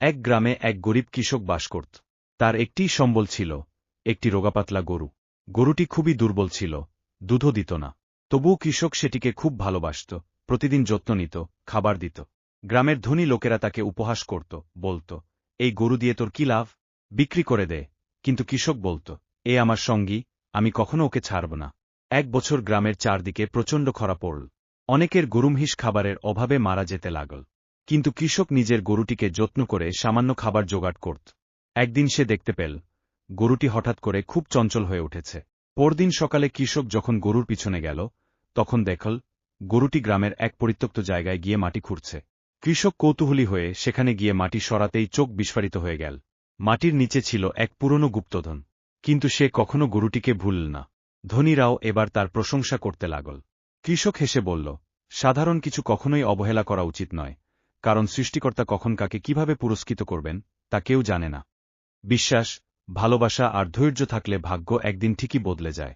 এক গ্রামে এক গরিব কৃষক বাস করত। তার একটিই সম্বল ছিল, একটি রোগাপাতলা গরু। গরুটি খুবই দুর্বল ছিল, দুধও দিত না। তবুও কৃষক সেটিকে খুব ভালোবাসত, প্রতিদিন যত্ন নিত, খাবার দিত। গ্রামের ধনী লোকেরা তাকে উপহাস করত, বলত, এই গরু দিয়ে তোর কি লাভ, বিক্রি করে দে। কিন্তু কৃষক বলত, এ আমার সঙ্গী, আমি কখনো ওকে ছাড়ব না। এক বছর গ্রামের চারদিকে প্রচণ্ড খরা পড়ল। অনেকের গরুমহিষ খাবারের অভাবে মারা যেতে লাগল। কিন্তু কৃষক নিজের গরুটিকে যত্ন করে সামান্য খাবার জোগাড় করত। একদিন সে দেখতে পেল, গরুটি হঠাৎ করে খুব চঞ্চল হয়ে উঠেছে। পরদিন সকালে কৃষক যখন গরুর পিছনে গেল, তখন দেখল, গরুটি গ্রামের এক পরিত্যক্ত জায়গায় গিয়ে মাটি খুঁড়ছে। কৃষক কৌতূহলী হয়ে সেখানে গিয়ে মাটি সরাতেই চোখ বিস্ফারিত হয়ে গেল। মাটির নিচে ছিল এক পুরনো গুপ্তধন। কিন্তু সে কখনো গরুটিকে ভুলল না। ধনীরাও এবার তার প্রশংসা করতে লাগল। কৃষক হেসে বলল, সাধারণ কিছু কখনোই অবহেলা করা উচিত নয়, কারণ সৃষ্টিকর্তা কখন কাকে কিভাবে পুরস্কৃত করবেন তা কেউ জানে না। বিশ্বাস, ভালোবাসা আর ধৈর্য থাকলে ভাগ্য একদিন ঠিকই বদলে যায়।